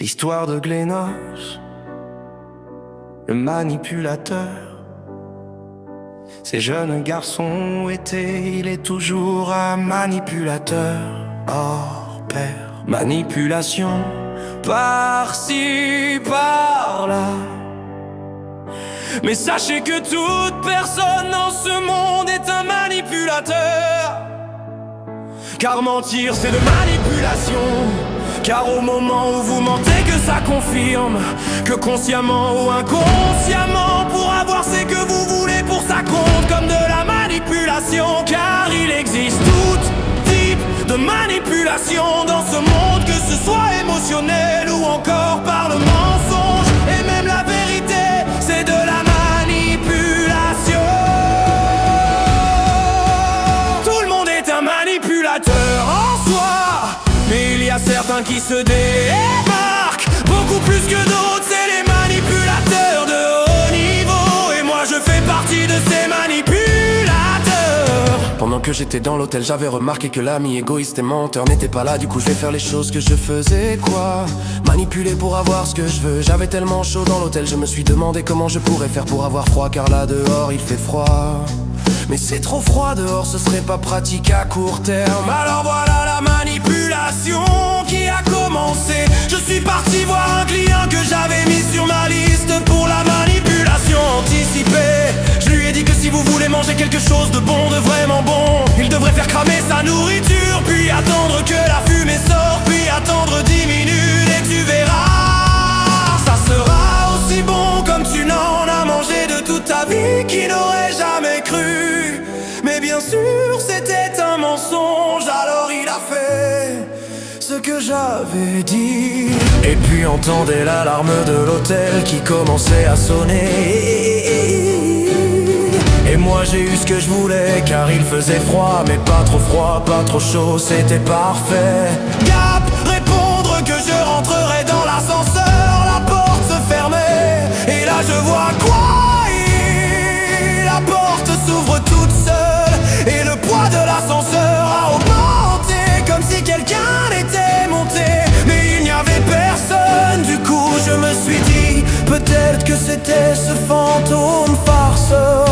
L'histoire de Glénos, le manipulateur. Ces jeunes garçons étaient, il est toujours un manipulateur hors pair. Manipulation par-ci, par-là. Mais sachez que toute personne dans ce monde est un manipulateur. Car mentir c'est de manipulation. Car au moment où vous mentez que ça confirme que consciemment ou inconsciemment pour avoir ce que vous voulez pour ça compte comme de la manipulation. Car il existe tout type de manipulation dans ce monde, que ce soit émotionnel ou encore par le mensonge. Et même la vérité c'est de la manipulation. Tout le monde est un manipulateur en soi, mais il y a certains qui se démarquent beaucoup plus que d'autres, c'est les manipulateurs de haut niveau. Et moi je fais partie de ces manipulateurs. Pendant que j'étais dans l'hôtel, j'avais remarqué que l'ami égoïste et menteur n'était pas là. Du coup je vais faire les choses que je faisais, quoi. Manipuler pour avoir ce que je veux. J'avais tellement chaud dans l'hôtel, je me suis demandé comment je pourrais faire pour avoir froid. Car là dehors il fait froid. Mais c'est trop froid dehors, ce serait pas pratique à court terme. Alors voilà la manipulation qui a commencé. Je suis parti voir un client que j'avais mis sur ma liste pour la manipulation anticipée. Je lui ai dit que si vous voulez manger quelque chose de bon, de vraiment bon, il devrait faire cramer sa nourriture, puis attendre que la fumée sorte, puis attendre 10 minutes et tu verras, ça sera aussi bon comme tu n'en as mangé de toute ta vie. Qui n'aurait jamais cru? Mais bien sûr c'était un mensonge. Alors il a fait ce que j'avais dit. Et puis entendez l'alarme de l'hôtel qui commençait à sonner. Et moi j'ai eu ce que je voulais, car il faisait froid, mais pas trop froid, pas trop chaud, c'était parfait. Gap, répondre que je rentrerai dans l'ascenseur. La porte se fermait, et là je vois quoi? La porte s'ouvre toute seule, et le poids de l'ascenseur a augmenté, comme si quelqu'un était monté. Mais il n'y avait personne, du coup je me suis dit peut-être que c'était ce fantôme farceur.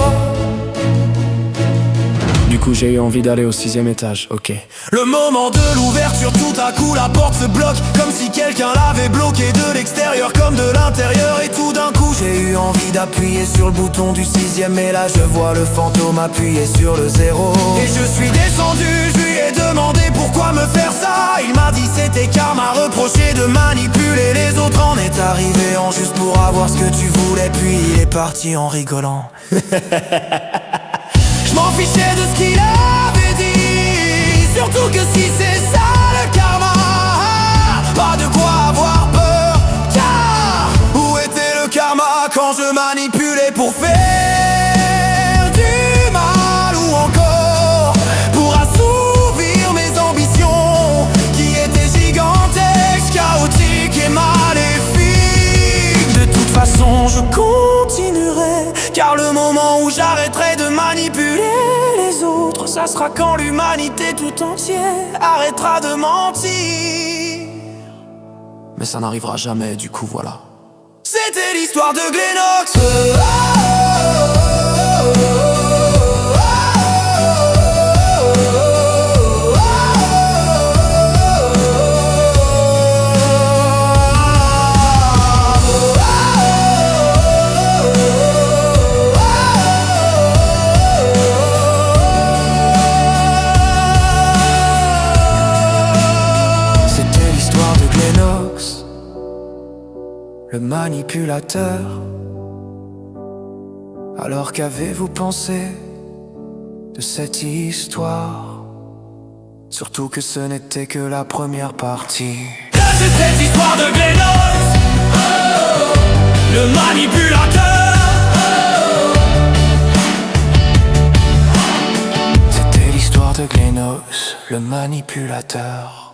Du coup j'ai eu envie d'aller au 6e étage, ok. Le moment de l'ouverture, tout à coup la porte se bloque, comme si quelqu'un l'avait bloqué de l'extérieur comme de l'intérieur. Et tout d'un coup j'ai eu envie d'appuyer sur le bouton du 6e, et là je vois le fantôme appuyer sur le 0. Et je suis descendu, je lui ai demandé pourquoi me faire ça. Il m'a dit c'était car m'a reproché de manipuler les autres. En est arrivé en juste pour avoir ce que tu voulais, puis il est parti en rigolant. Je m'en fichais de ce qu'il avait dit, surtout que si c'est ça le karma, pas de quoi avoir peur. Car où était le karma quand je manipulais pour faire du mal, ou encore pour assouvir mes ambitions qui étaient gigantesques, chaotiques et maléfiques. De toute façon je continuerai, car le moment où j'arrêterai de manipuler les autres, ça sera quand l'humanité tout entière arrêtera de mentir. Mais ça n'arrivera jamais, du coup voilà. C'était l'histoire de Glénos. Le manipulateur. Alors qu'avez-vous pensé de cette histoire? Surtout que ce n'était que la première partie. Là c'est cette histoire de Glénos, le manipulateur. C'était l'histoire de Glénos, le manipulateur.